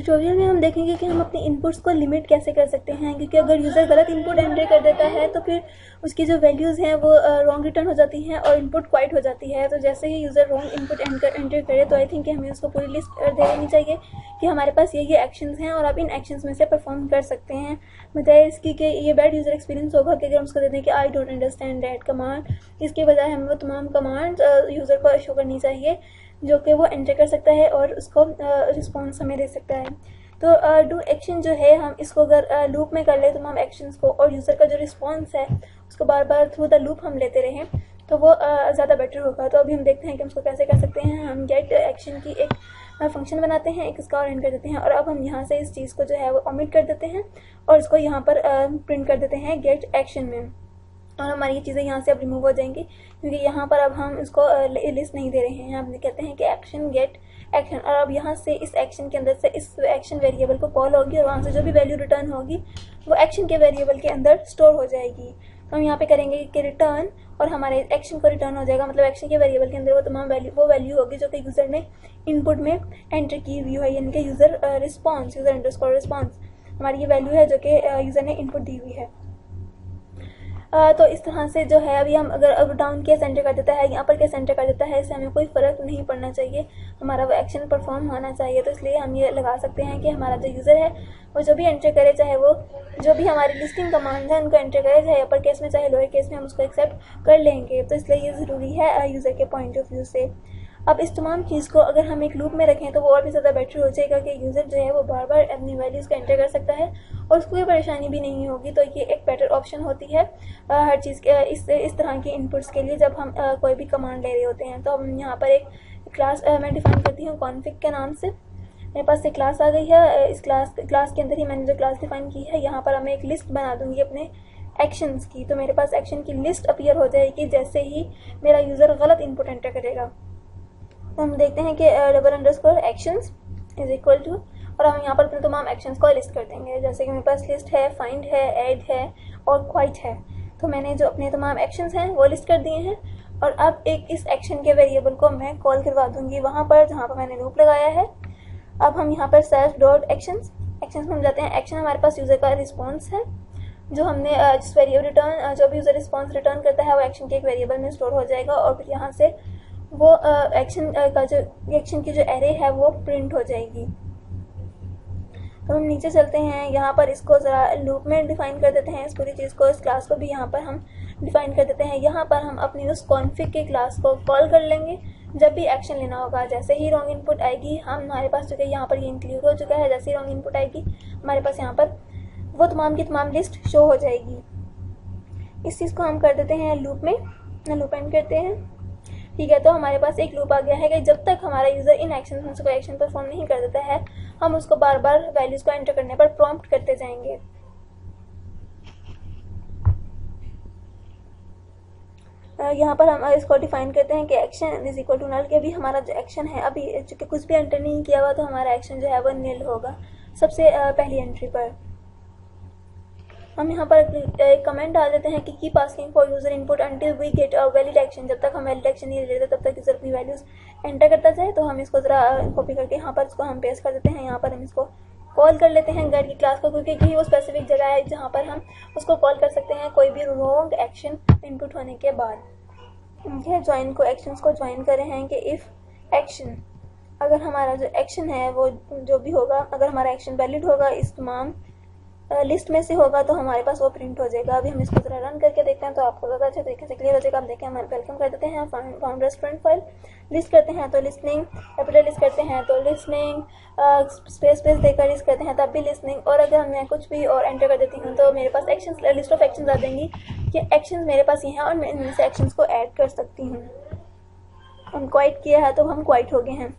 Tutorial में हम देखेंगे कि हम अपने इनपुट्स को लिमिट कैसे कर सकते हैं, क्योंकि अगर यूज़र गलत इनपुट एंटर कर देता है तो फिर उसकी जो वैल्यूज़ हैं वो रॉन्ग रिटर्न हो जाती हैं और इनपुट क्वाइट हो जाती है। तो जैसे ही यूज़र रॉन्ग इनपुट एंटर करे तो आई थिंक कि हमें उसको पूरी लिस्ट दे देनी चाहिए कि हमारे पास ये एक्शंस हैं और आप इन एक्शंस में से परफॉर्म कर सकते हैं। बताए इसकी कि ये बैड यूज़र एक्सपीरियंस होगा कि अगर हम उसको देते हैं कि I don't understand that command, इसके बजाय हमें वो तमाम कमांड यूज़र को शो करनी चाहिए जो कि वो एंटर कर सकता है और उसको रिस्पॉन्स हमें दे सकता है। तो डू एक्शन जो है हम इसको अगर लूप में कर ले तमाम एक्शंस को और यूज़र का जो रिस्पॉन्स है उसको बार बार थ्रू द लूप हम लेते रहें तो वो ज़्यादा बेटर होगा। तो अभी हम देखते हैं कि हम उसको कैसे कर सकते हैं। हम गेट एक्शन की एक फंक्शन बनाते हैं, एक इसका और एंड कर देते हैं और अब हम यहाँ से इस चीज़ को जो है वो ओमिट कर देते हैं और इसको यहाँ पर प्रिंट कर देते हैं गेट एक्शन में, और हमारी ये चीज़ें यहाँ से अब रिमूव हो जाएंगी क्योंकि यहाँ पर अब हम इसको लिस्ट नहीं दे रहे हैं। हम कहते हैं कि एक्शन गेट एक्शन, और अब यहाँ से इस एक्शन के अंदर से इस एक्शन वेरिएबल को कॉल होगी और वहाँ से जो भी वैल्यू रिटर्न होगी वो एक्शन के वेरिएबल के अंदर स्टोर हो जाएगी। तो हम यहाँ पे करेंगे कि रिटर्न और हमारे एक्शन को रिटर्न हो जाएगा, मतलब एक्शन के वेरिएबल के अंदर वो तमाम वैल्यू होगी जो कि यूज़र ने इनपुट में एंटर की हुई है, यानी कि user response, user underscore response हमारी ये वैल्यू है जो कि यूज़र ने इनपुट दी हुई है। तो इस तरह से जो है अभी हम अगर अप डाउन केस एंटर कर देता है, यहाँ पर केस एंटर कर देता है, इससे हमें कोई फ़र्क नहीं पड़ना चाहिए, हमारा वो एक्शन परफॉर्म होना चाहिए। तो इसलिए हम ये लगा सकते हैं कि हमारा जो यूज़र है वो जो भी एंटर करे, चाहे वो जो भी हमारी लिस्टिंग कमांड है उनको एंटर करे, चाहे अपर केस में चाहे लोअर केस में, हम उसको एक्सेप्ट कर लेंगे। तो इसलिए ये ज़रूरी है यूज़र के पॉइंट ऑफ व्यू से। अब इस तमाम चीज़ को अगर हम एक लूप में रखें तो वो और भी ज़्यादा बेटर हो जाएगा कि यूज़र जो है वो बार बार अपनी वैल्यूज़ को एंटर कर सकता है और उसको कोई परेशानी भी नहीं होगी। तो ये एक बेटर ऑप्शन होती है हर चीज़ के इस तरह के इनपुट्स के लिए जब हम कोई भी कमांड ले रहे होते हैं। तो हम यहाँ पर एक क्लास मैं डिफाइन करती हूँ कॉन्फिग के नाम से। मेरे पास एक क्लास आ गई है, इस क्लास के अंदर ही मैंने जो क्लास डिफाइन की है, यहाँ पर मैं एक लिस्ट बना दूँगी अपने एक्शंस की। तो मेरे पास एक्शन की लिस्ट अपीयर हो जाएगी जैसे ही मेरा यूज़र गलत इनपुट एंटर करेगा। तो हम देखते हैं कि double underscore actions is equal to, और हम यहाँ पर अपने तमाम एक्शंस को लिस्ट कर देंगे। जैसे कि मेरे पास लिस्ट है, फाइंड है, ऐड है और क्वाइट है। तो मैंने जो अपने तमाम एक्शंस हैं वो लिस्ट कर दिए हैं और अब एक इस एक्शन के वेरिएबल को मैं कॉल करवा दूंगी वहाँ पर जहाँ पर मैंने लूप लगाया है। अब हम यहाँ पर सेल्फ डॉट एक्शंस में हम जाते हैं। एक्शन हमारे पास यूज़र का रिस्पॉन्स है जो हमने जिस वेरिएबल रिटर्न जो भी यूज़र रिस्पॉन्स रिटर्न करता है वो एक्शन के एक वेरिएबल में स्टोर हो जाएगा और फिर यहाँ से वो एक्शन की जो एरे है वो प्रिंट हो जाएगी। तो हम नीचे चलते हैं, यहाँ पर इसको ज़रा लूप में डिफाइन कर देते हैं इस पूरी चीज़ को, इस क्लास को भी यहाँ पर हम डिफाइन कर देते हैं। यहाँ पर हम अपनी उस कॉन्फिग के क्लास को कॉल कर लेंगे जब भी एक्शन लेना होगा। जैसे ही रॉन्ग इनपुट आएगी हमारे पास चूँकि यहाँ पर ये इंक्लूड हो चुका है, जैसे ही रॉन्ग इनपुट आएगी हमारे पास यहाँ पर वो तमाम की तमाम लिस्ट शो हो जाएगी। इस चीज़ को हम कर देते हैं लूप में, लूप एंड करते हैं। ठीक है, तो हमारे पास एक लूप आ गया है कि जब तक हमारा यूज़र इन एक्शन में से कोई एक्शन परफॉर्म नहीं कर देता है हम उसको बार बार वैल्यूज़ को एंटर करने पर प्रॉम्प्ट करते जाएंगे। यहाँ पर हम इसको डिफाइन करते हैं कि action is equal to null, के भी हमारा जो एक्शन है अभी चूँकि कुछ भी एंटर नहीं किया हुआ तो हमारा एक्शन जो है वो नील होगा सबसे पहली एंट्री पर। हम यहाँ पर एक कमेंट डाल देते हैं कि keep asking for user input until we get a valid action. जब तक हम वैलिड एक्शन नहीं लेते तब तक यूज़र अपनी वैल्यूज़ एंटर करता जाए। तो हम इसको ज़रा कॉपी करके यहाँ पर इसको हम पेस्ट कर देते हैं। यहाँ पर हम इसको कॉल कर लेते हैं गेट की क्लास को, क्योंकि यही वो स्पेसिफिक जगह है जहाँ पर हम उसको कॉल कर सकते हैं कोई भी रॉन्ग एक्शन इनपुट होने के बाद। ज्वाइन को एक्शंस को ज्वाइन कर रहे हैं कि इफ़ एक्शन, अगर हमारा जो एक्शन है वो जो भी होगा, अगर हमारा एक्शन वैलिड होगा इस तमाम लिस्ट में से होगा तो हमारे पास वो प्रिंट हो जाएगा। अभी हम इसको ज़रा रन करके देखते हैं तो आपको ज़्यादा अच्छे तरीके से क्लियर हो जाएगा। आप देखें, हम वेलकम कर देते हैं, फाउंड रेस्टोरेंट फाइल लिस्ट करते हैं तो लिस्निंग, कैपिटल लिस्ट करते हैं तो लिस्निंग, स्पेस देकर लिस्ट करते हैं तब भी लिस्निंग, और अगर मैं कुछ भी और एंटर कर देती हूँ तो मेरे पास एक्शन लिस्ट ऑफ एक्शन आ जाएंगी कि एक्शन मेरे पास ये हैं और मैं इनमें से एक्शंस को ऐड कर सकती हूँ। हम क्वाइट किया है तो हम क्वाइट हो गए हैं।